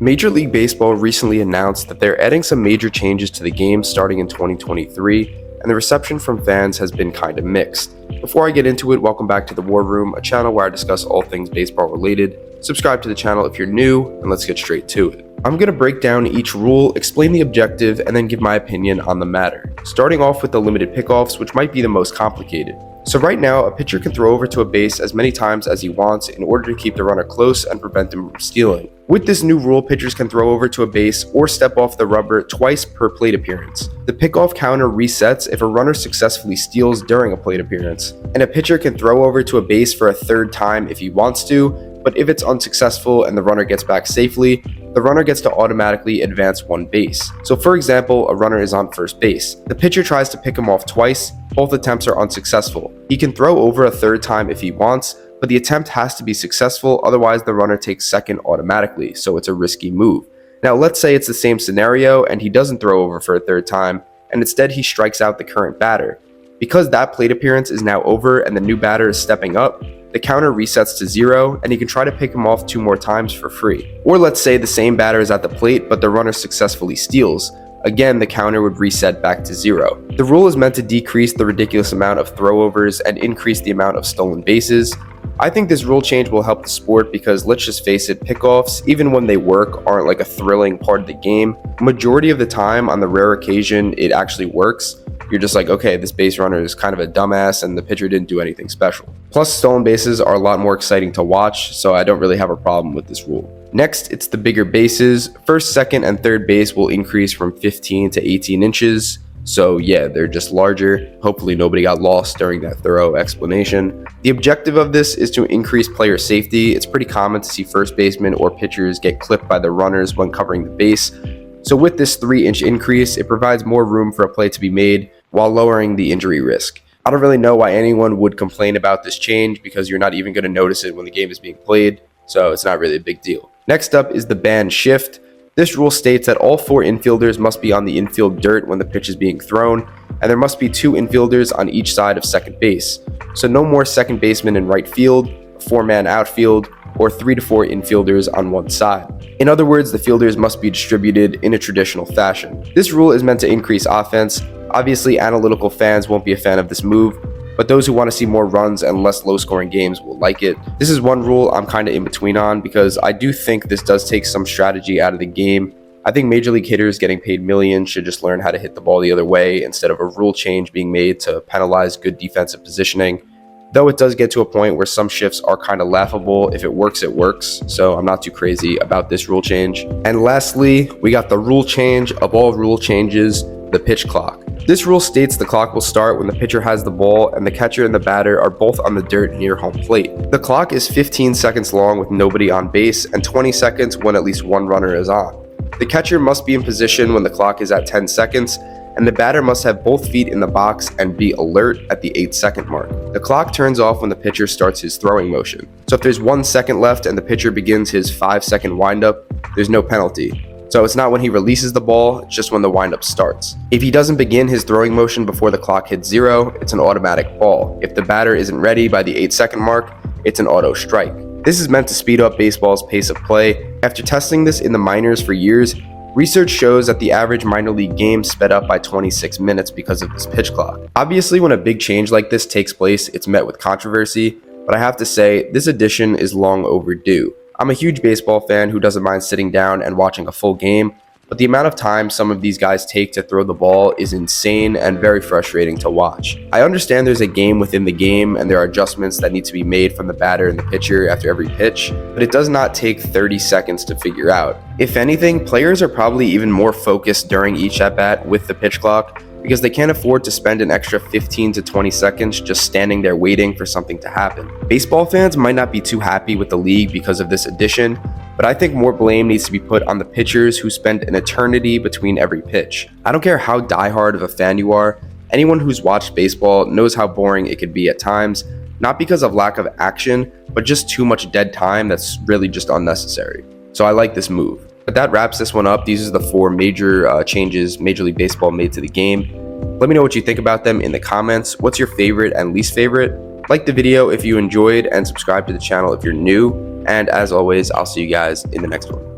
Major League Baseball recently announced that they're adding some major changes to the game starting in 2023, and the reception from fans has been kind of mixed. Before I get into it, welcome back to the War Room, a channel where I discuss all things baseball related. Subscribe to the channel if you're new, and let's get straight to it. I'm going to break down each rule, explain the objective, and then give my opinion on the matter. Starting off with the limited pickoffs, which might be the most complicated. So right now, a pitcher can throw over to a base as many times as he wants in order to keep the runner close and prevent him from stealing. With this new rule, pitchers can throw over to a base or step off the rubber twice per plate appearance. The pickoff counter resets if a runner successfully steals during a plate appearance, and a pitcher can throw over to a base for a third time if he wants to, but if it's unsuccessful and the runner gets back safely, the runner gets to automatically advance one base. So for example, a runner is on first base. The pitcher tries to pick him off twice, both attempts are unsuccessful. He can throw over a third time if he wants, but the attempt has to be successful, otherwise the runner takes second automatically, so it's a risky move. Now let's say it's the same scenario and he doesn't throw over for a third time, and instead he strikes out the current batter. Because that plate appearance is now over and the new batter is stepping up, the counter resets to 0 and he can try to pick him off 2 more times for free. Or let's say the same batter is at the plate but the runner successfully steals. Again, the counter would reset back to 0. The rule is meant to decrease the ridiculous amount of throwovers and increase the amount of stolen bases. I think this rule change will help the sport because let's just face it, pickoffs, even when they work, aren't like a thrilling part of the game. Majority of the time, on the rare occasion it actually works, you're just like, okay, this base runner is kind of a dumbass and the pitcher didn't do anything special. Plus, stolen bases are a lot more exciting to watch, so I don't really have a problem with this rule. Next, it's the bigger bases. First, second, and third base will increase from 15 to 18 inches. So yeah, they're just larger. Hopefully nobody got lost during that thorough explanation. The objective of this is to increase player safety. It's pretty common to see first basemen or pitchers get clipped by the runners when covering the base. So with this 3-inch increase, it provides more room for a play to be made while lowering the injury risk. I don't really know why anyone would complain about this change because you're not even going to notice it when the game is being played, so it's not really a big deal. Next up is the banned shift. This rule states that all 4 infielders must be on the infield dirt when the pitch is being thrown, and there must be 2 infielders on each side of second base. So no more second baseman in right field, a 4-man outfield, or 3 to 4 infielders on one side. In other words, the fielders must be distributed in a traditional fashion. This rule is meant to increase offense. Obviously, analytical fans won't be a fan of this move, but those who want to see more runs and less low-scoring games will like it. This is one rule I'm kind of in between on because I do think this does take some strategy out of the game. I think major league hitters getting paid millions should just learn how to hit the ball the other way instead of a rule change being made to penalize good defensive positioning. Though it does get to a point where some shifts are kind of laughable. If it works, it works. So I'm not too crazy about this rule change. And lastly, we got the rule change of all rule changes, the pitch clock. This rule states the clock will start when the pitcher has the ball and the catcher and the batter are both on the dirt near home plate. The clock is 15 seconds long with nobody on base and 20 seconds when at least one runner is on. The catcher must be in position when the clock is at 10 seconds, and the batter must have both feet in the box and be alert at the 8-second mark. The clock turns off when the pitcher starts his throwing motion. So if there's 1 second left and the pitcher begins his 5-second windup, there's no penalty. So it's not when he releases the ball, it's just when the windup starts. If he doesn't begin his throwing motion before the clock hits 0, it's an automatic ball. If the batter isn't ready by the 8-second mark, it's an auto strike. This is meant to speed up baseball's pace of play. After testing this in the minors for years, research shows that the average minor league game sped up by 26 minutes because of this pitch clock. Obviously, when a big change like this takes place, it's met with controversy, but I have to say, this addition is long overdue. I'm a huge baseball fan who doesn't mind sitting down and watching a full game, but the amount of time some of these guys take to throw the ball is insane and very frustrating to watch. I understand there's a game within the game and there are adjustments that need to be made from the batter and the pitcher after every pitch, but it does not take 30 seconds to figure out. If anything, players are probably even more focused during each at-bat with the pitch clock because they can't afford to spend an extra 15 to 20 seconds just standing there waiting for something to happen. Baseball fans might not be too happy with the league because of this addition, but I think more blame needs to be put on the pitchers who spend an eternity between every pitch. I don't care how diehard of a fan you are, anyone who's watched baseball knows how boring it could be at times, not because of lack of action, but just too much dead time that's really just unnecessary. So I like this move. But that wraps this one up. These are the 4 major changes Major League Baseball made to the game. Let me know what you think about them in the comments. What's your favorite and least favorite? Like the video if you enjoyed and subscribe to the channel if you're new. And as always, I'll see you guys in the next one.